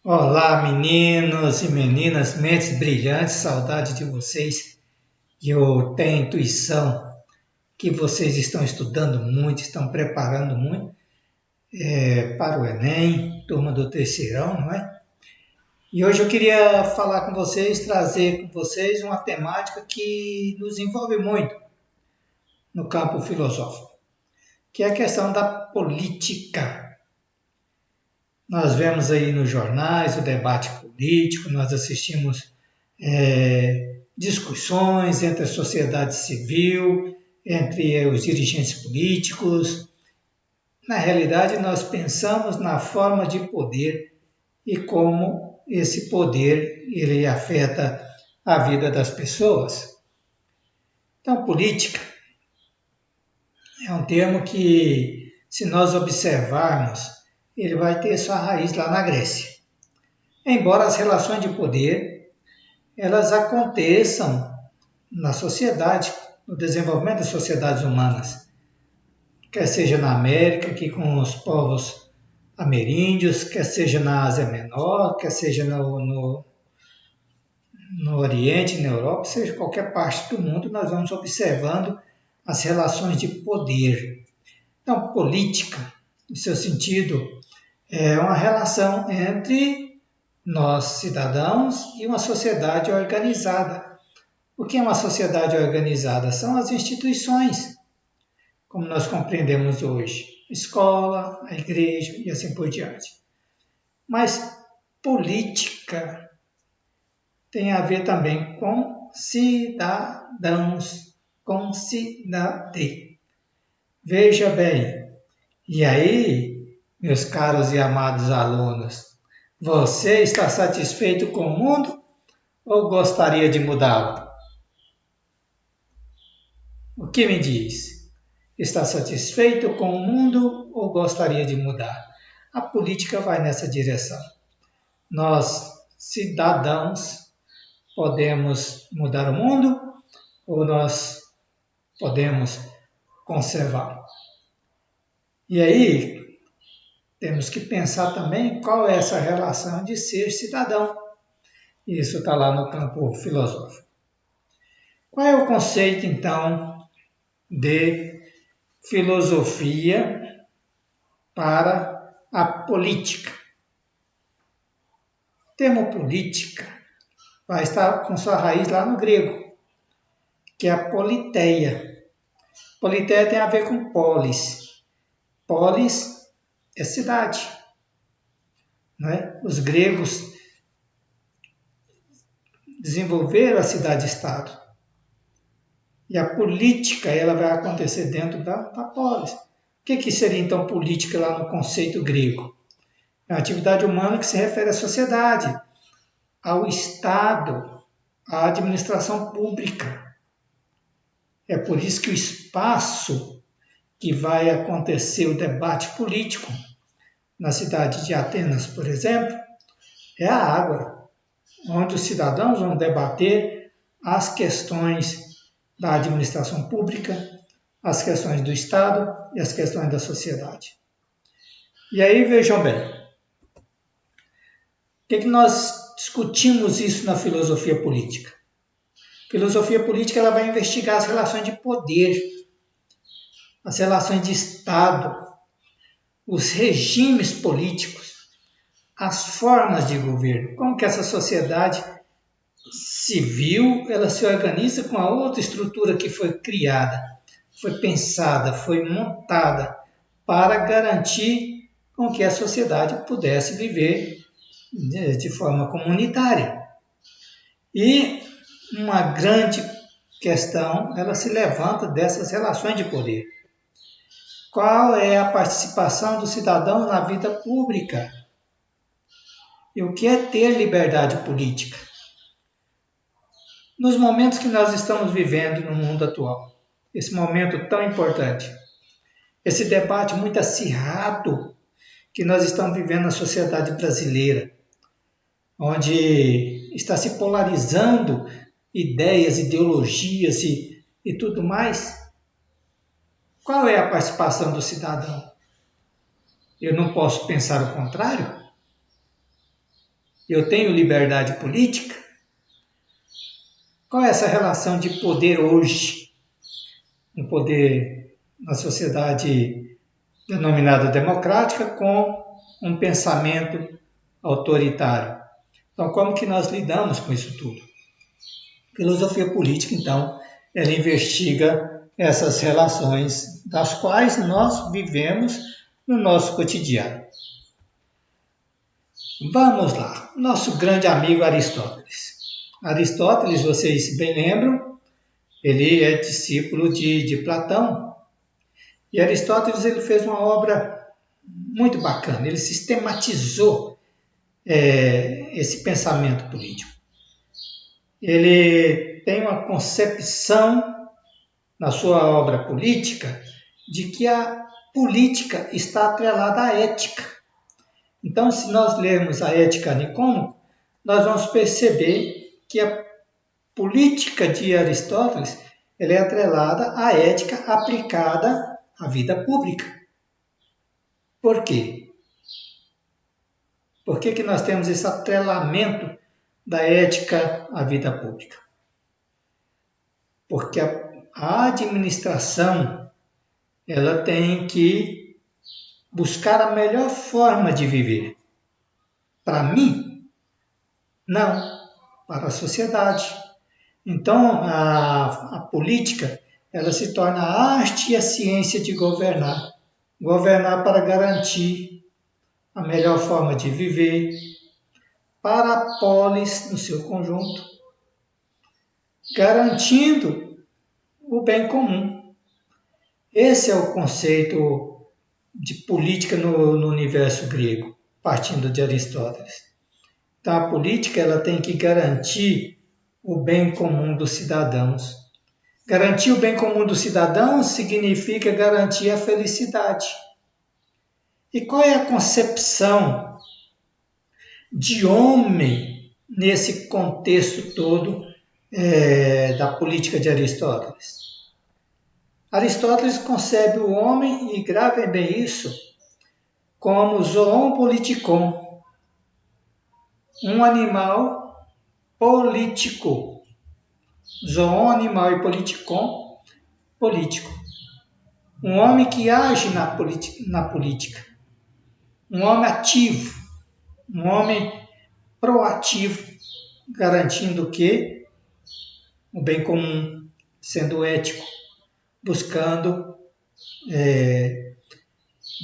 Olá, meninos e meninas, mentes brilhantes, saudade de vocês. Eu tenho a intuição que vocês estão estudando muito, estão preparando muito para o Enem, turma do terceirão, não é? E hoje eu queria falar com vocês, trazer com vocês uma temática que nos envolve muito no campo filosófico, que é a questão da política. Nós vemos aí nos jornais o debate político, nós assistimos discussões entre a sociedade civil, entre os dirigentes políticos. Na realidade, nós pensamos na forma de poder e como esse poder ele afeta a vida das pessoas. Então, política é um termo que, se nós observarmos, ele vai ter sua raiz lá na Grécia. Embora as relações de poder elas aconteçam na sociedade, no desenvolvimento das sociedades humanas, quer seja na América, aqui com os povos ameríndios, quer seja na Ásia Menor, quer seja no Oriente, na Europa, seja qualquer parte do mundo, nós vamos observando as relações de poder. Então, política, no seu sentido, é uma relação entre nós, cidadãos, e uma sociedade organizada. O que é uma sociedade organizada? São as instituições, como nós compreendemos hoje, a escola, a igreja e assim por diante. Mas política tem a ver também com cidadãos, com cidadê. Veja bem, e aí, meus caros e amados alunos, você está satisfeito com o mundo ou gostaria de mudá-lo? O que me diz? Está satisfeito com o mundo ou gostaria de mudar? A política vai nessa direção. Nós, cidadãos, podemos mudar o mundo ou nós podemos conservá-lo? E aí, temos que pensar também qual é essa relação de ser cidadão. Isso está lá no campo filosófico. Qual é o conceito, então, de filosofia para a política? O termo política vai estar com sua raiz lá no grego, que é a politeia. Politeia tem a ver com polis. Polis é cidade. Não é? Os gregos desenvolveram a cidade-estado. E a política ela vai acontecer dentro da polis. O que seria então política lá no conceito grego? É uma atividade humana que se refere à sociedade, ao Estado, à administração pública. É por isso que o espaço que vai acontecer o debate político na cidade de Atenas, por exemplo, é a Ágora, onde os cidadãos vão debater as questões da administração pública, as questões do Estado e as questões da sociedade. E aí vejam bem, por que nós discutimos isso na filosofia política? A filosofia política ela vai investigar as relações de poder, as relações de Estado, os regimes políticos, as formas de governo, como que essa sociedade civil ela se organiza com a outra estrutura que foi criada, foi pensada, foi montada para garantir com que a sociedade pudesse viver de forma comunitária. E uma grande questão ela se levanta dessas relações de poder. Qual é a participação do cidadão na vida pública? E o que é ter liberdade política? Nos momentos que nós estamos vivendo no mundo atual, esse momento tão importante, esse debate muito acirrado que nós estamos vivendo na sociedade brasileira, onde está se polarizando ideias, ideologias e tudo mais, qual é a participação do cidadão? Eu não posso pensar o contrário? eu tenho liberdade política? Qual é essa relação de poder hoje? Um poder na sociedade denominada democrática com um pensamento autoritário. Então, como que nós lidamos com isso tudo? Filosofia política, então, ela investiga essas relações das quais nós vivemos no nosso cotidiano. Vamos lá, nosso grande amigo Aristóteles. Aristóteles, vocês bem lembram, ele é discípulo de Platão. E Aristóteles ele fez uma obra muito bacana, ele sistematizou esse pensamento político. Ele tem uma concepção na sua obra política de que a política está atrelada à ética. Então, se nós lermos a Ética Nicômaco, nós vamos perceber que a política de Aristóteles ela é atrelada à ética aplicada à vida pública. Por quê? Por que nós temos esse atrelamento da ética à vida pública? Porque a administração ela tem que buscar a melhor forma de viver. Para mim, não. Para a sociedade. Então, a política ela se torna a arte e a ciência de governar. Governar para garantir a melhor forma de viver para a polis no seu conjunto, garantindo o bem comum. Esse é o conceito de política no universo grego, partindo de Aristóteles. Então, a política ela tem que garantir o bem comum dos cidadãos. Garantir o bem comum dos cidadãos significa garantir a felicidade. E qual é a concepção de homem nesse contexto todo da política de Aristóteles? Aristóteles concebe o homem, e gravem bem isso, como zoon politikon, um animal político. Zoon, animal, e politikon, político. Um homem que age na política. Um homem ativo. Um homem proativo, garantindo o quê? O bem comum, sendo ético, buscando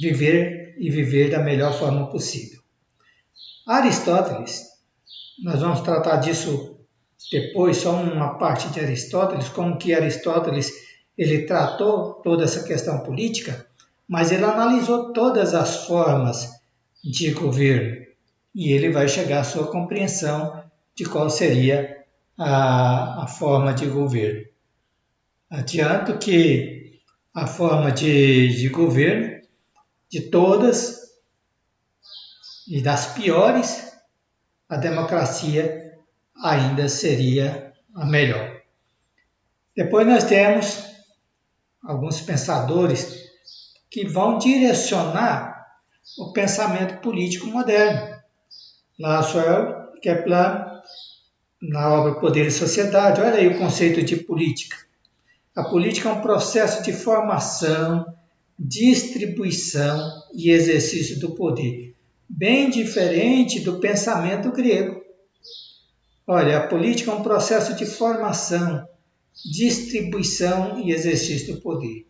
viver da melhor forma possível. Aristóteles, nós vamos tratar disso depois, só uma parte de Aristóteles, como que Aristóteles ele tratou toda essa questão política, mas ele analisou todas as formas de governo e ele vai chegar à sua compreensão de qual seria a forma de governo. Adianto que a forma de governo de todas e das piores, a democracia ainda seria a melhor. Depois nós temos alguns pensadores que vão direcionar o pensamento político moderno. Laswell, Kepler, na obra Poder e Sociedade, olha aí o conceito de política. A política é um processo de formação, distribuição e exercício do poder, bem diferente do pensamento grego. Olha, a política é um processo de formação, distribuição e exercício do poder.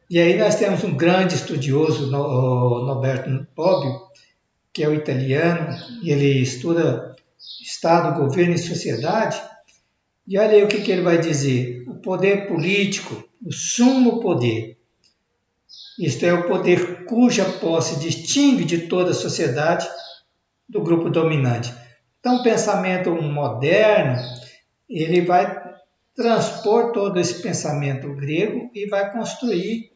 E aí nós temos um grande estudioso, Norberto Bobbio, que é o italiano, e ele estuda Estado, governo e sociedade. E olha aí o que ele vai dizer. O poder político, o sumo poder, isto é, o poder cuja posse distingue de toda a sociedade do grupo dominante. Então, o pensamento moderno, ele vai transpor todo esse pensamento grego e vai construir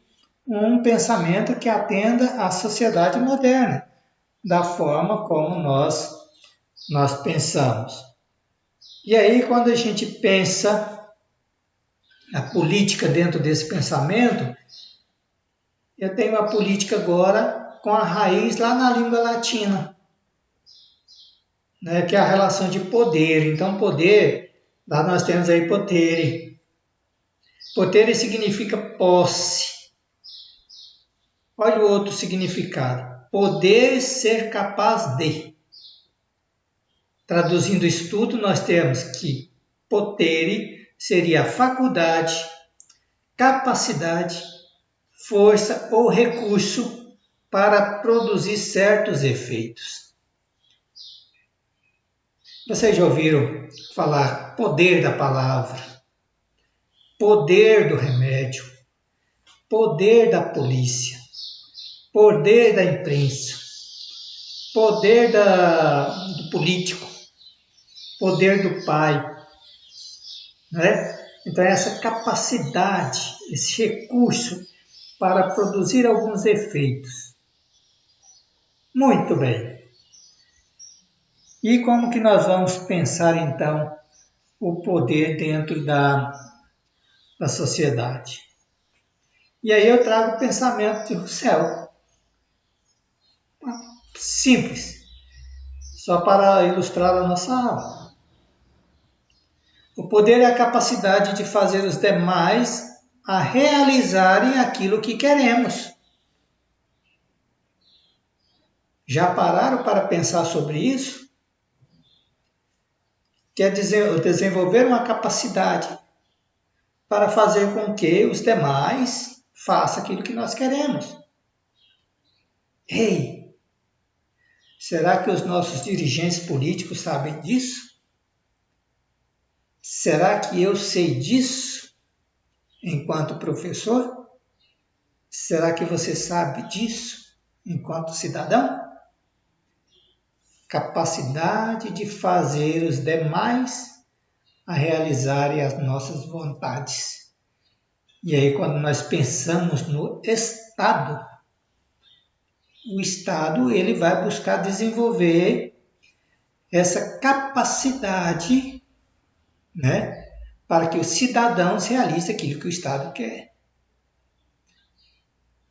um pensamento que atenda à sociedade moderna, da forma como nós pensamos. E aí, quando a gente pensa a política dentro desse pensamento, eu tenho a política agora com a raiz lá na língua latina. né, que é a relação de poder. Então, poder, lá nós temos aí potere. Potere significa posse. Olha o outro significado. Poder ser capaz de. Traduzindo isso tudo, nós temos que potere seria faculdade, capacidade, força ou recurso para produzir certos efeitos. Vocês já ouviram falar poder da palavra, poder do remédio, poder da polícia, poder da imprensa, poder do político, poder do pai, né? Então essa capacidade, esse recurso para produzir alguns efeitos. Muito bem. E como que nós vamos pensar então o poder dentro da sociedade? E aí eu trago o pensamento de Rousseau. Simples, só para ilustrar a nossa aula. O poder é a capacidade de fazer os demais a realizarem aquilo que queremos. Já pararam para pensar sobre isso? Quer dizer, desenvolver uma capacidade para fazer com que os demais façam aquilo que nós queremos. Ei, será que os nossos dirigentes políticos sabem disso? Será que eu sei disso enquanto professor? Será que você sabe disso enquanto cidadão? Capacidade de fazer os demais a realizarem as nossas vontades. E aí, quando nós pensamos no Estado, o Estado ele vai buscar desenvolver essa capacidade, né, para que os cidadãos realizem aquilo que o Estado quer.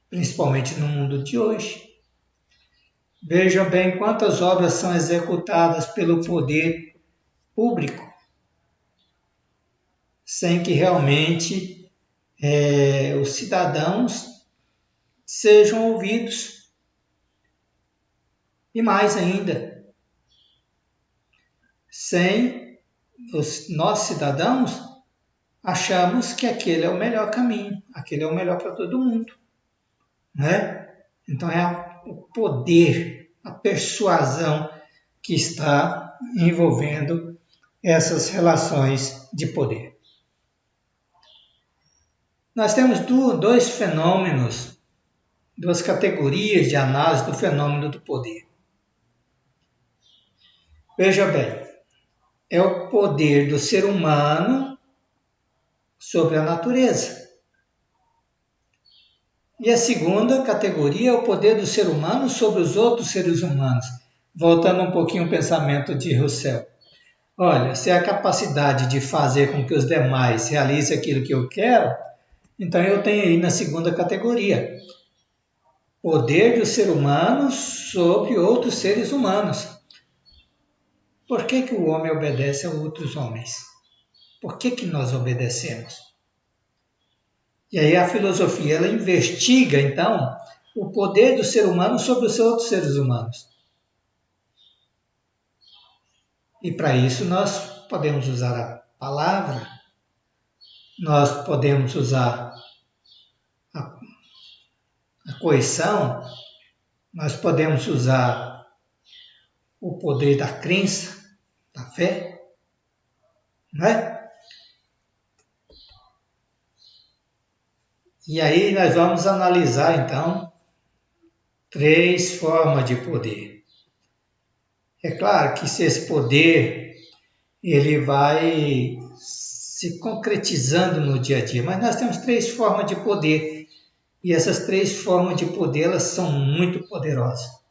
Principalmente no mundo de hoje. Vejam bem quantas obras são executadas pelo poder público sem que realmente os cidadãos sejam ouvidos. E mais ainda, sem nós cidadãos achamos que aquele é o melhor caminho, aquele é o melhor para todo mundo, né? Então é o poder, a persuasão que está envolvendo essas relações de poder. Nós temos dois fenômenos, duas categorias de análise do fenômeno do poder. Veja bem, é o poder do ser humano sobre a natureza. E a segunda categoria é o poder do ser humano sobre os outros seres humanos. Voltando um pouquinho ao pensamento de Rousseau. Olha, se é a capacidade de fazer com que os demais realizem aquilo que eu quero, então eu tenho aí na segunda categoria. Poder do ser humano sobre outros seres humanos. Por que o homem obedece a outros homens? Por que nós obedecemos? E aí a filosofia ela investiga, então, o poder do ser humano sobre os outros seres humanos. E para isso nós podemos usar a palavra, nós podemos usar a coerção, nós podemos usar o poder da crença, da fé, não é? E aí nós vamos analisar, então, 3 formas de poder. É claro que se esse poder ele vai se concretizando no dia a dia, mas nós temos 3 formas de poder e essas 3 formas de poder elas são muito poderosas.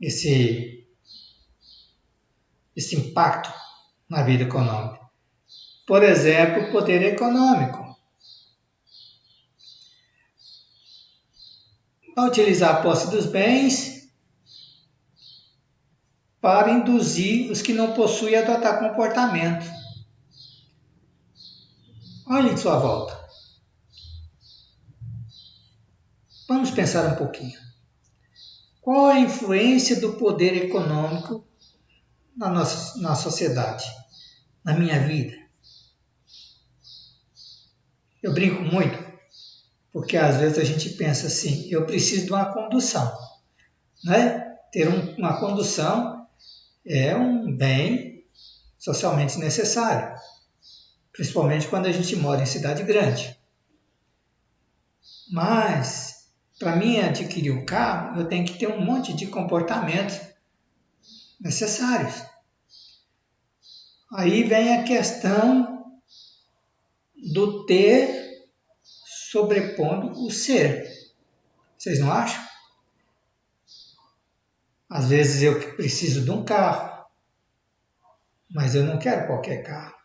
Esse impacto na vida econômica. Por exemplo, o poder econômico. Ao utilizar a posse dos bens, para induzir os que não possuem a adotar comportamento. Olhe em sua volta. Vamos pensar um pouquinho. Qual é a influência do poder econômico na sociedade, na minha vida? Eu brinco muito, porque às vezes a gente pensa assim, eu preciso de uma condução, né? Ter uma condução é um bem socialmente necessário, principalmente quando a gente mora em cidade grande. Mas, para mim adquirir um carro, eu tenho que ter um monte de comportamentos necessários. Aí vem a questão do ter sobrepondo o ser. Vocês não acham? Às vezes eu preciso de um carro, mas eu não quero qualquer carro.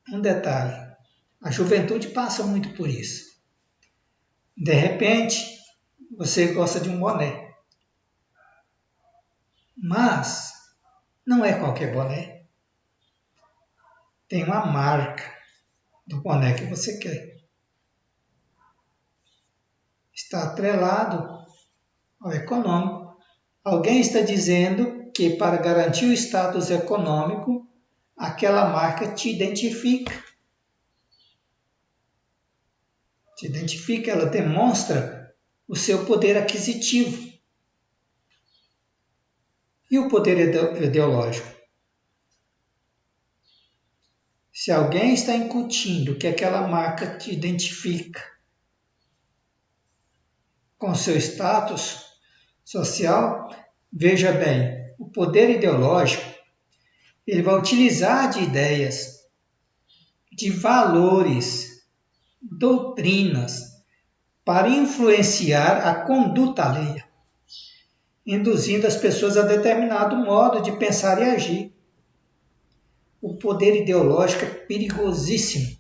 Um detalhe, a juventude passa muito por isso. De repente, você gosta de um boné, mas não é qualquer boné. Tem uma marca do boné que você quer. Está atrelado ao econômico. Alguém está dizendo que para garantir o status econômico, aquela marca te identifica. Te identifica, ela demonstra o seu poder aquisitivo. E o poder ideológico? Se alguém está incutindo que aquela marca te identifica com seu status social, veja bem, o poder ideológico ele vai utilizar de ideias, de valores, doutrinas, para influenciar a conduta alheia, induzindo as pessoas a determinado modo de pensar e agir. O poder ideológico é perigosíssimo,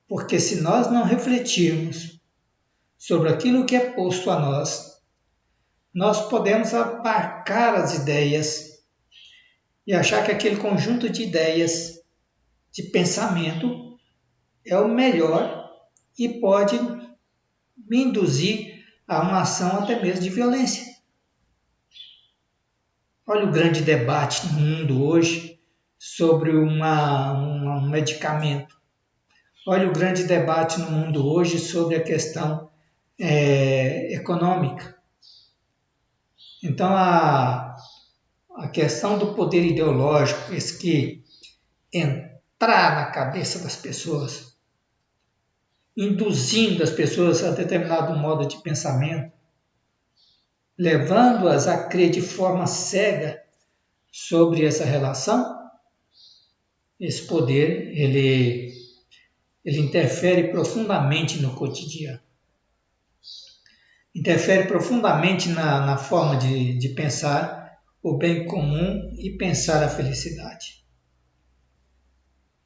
porque se nós não refletirmos sobre aquilo que é posto a nós, nós podemos abarcar as ideias e achar que aquele conjunto de ideias, de pensamento, é o melhor e pode me induzir a uma ação até mesmo de violência. Olha o grande debate no mundo hoje sobre um medicamento. Olha o grande debate no mundo hoje sobre a questão econômica. Então, a questão do poder ideológico, esse que entrar na cabeça das pessoas, induzindo as pessoas a determinado modo de pensamento, levando-as a crer de forma cega sobre essa relação, esse poder, ele interfere profundamente no cotidiano. Interfere profundamente na forma de pensar o bem comum e pensar a felicidade.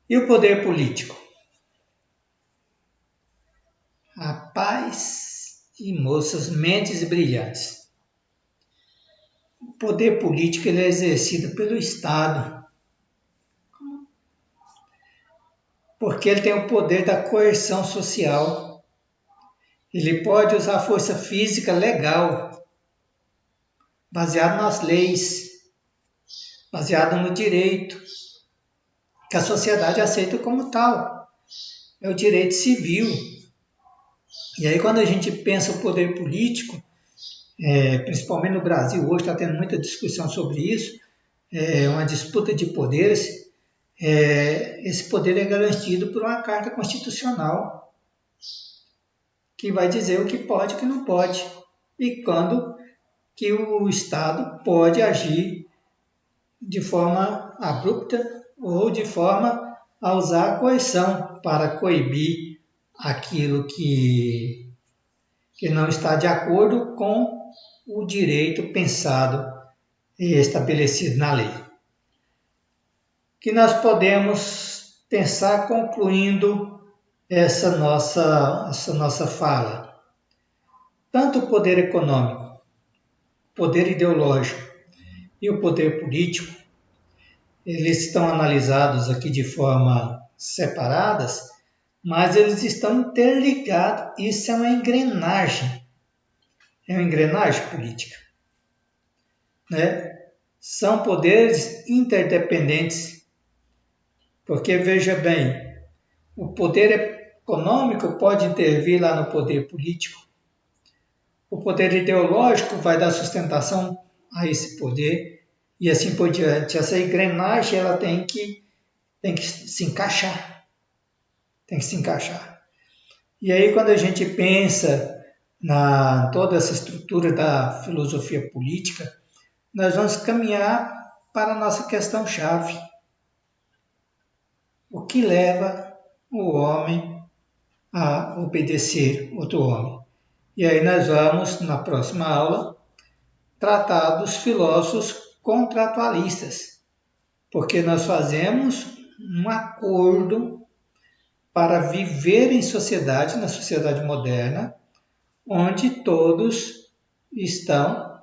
E o poder político? Rapaz e moças, mentes brilhantes. O poder político ele é exercido pelo Estado, porque ele tem o poder da coerção social. Ele pode usar força física legal, baseado nas leis, baseado no direito, que a sociedade aceita como tal. É o direito civil. E aí quando a gente pensa o poder político, principalmente no Brasil, hoje está tendo muita discussão sobre isso, uma disputa de poderes, esse poder é garantido por uma carta constitucional que vai dizer o que pode e o que não pode, e quando que o Estado pode agir de forma abrupta ou de forma a usar a coerção para coibir aquilo que não está de acordo com o direito pensado e estabelecido na lei. Que nós podemos pensar concluindo essa nossa fala. tanto o poder econômico, o poder ideológico e o poder político, eles estão analisados aqui de forma separadas, mas eles estão interligados. Isso é uma engrenagem política, né? São poderes interdependentes, porque veja bem, o poder econômico pode intervir lá no poder político, o poder ideológico vai dar sustentação a esse poder e assim por diante. Essa engrenagem ela tem que se encaixar, E aí quando a gente pensa na toda essa estrutura da filosofia política, nós vamos caminhar para a nossa questão-chave. O que leva o homem a obedecer outro homem? E aí nós vamos, na próxima aula, tratar dos filósofos contratualistas, porque nós fazemos um acordo para viver em sociedade, na sociedade moderna, onde todos estão,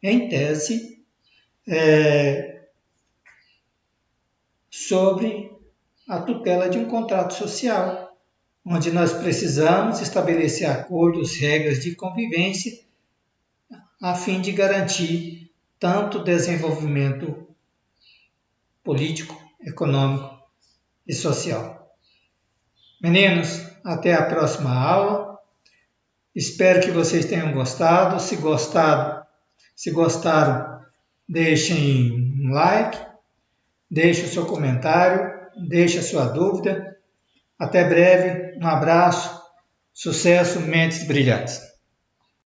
em tese, sobre a tutela de um contrato social, onde nós precisamos estabelecer acordos, regras de convivência, a fim de garantir tanto o desenvolvimento político, econômico e social. Meninos, até a próxima aula. Espero que vocês tenham gostado. Se gostaram, deixem um like, deixe o seu comentário, deixe a sua dúvida. Até breve, um abraço, sucesso, mentes brilhantes.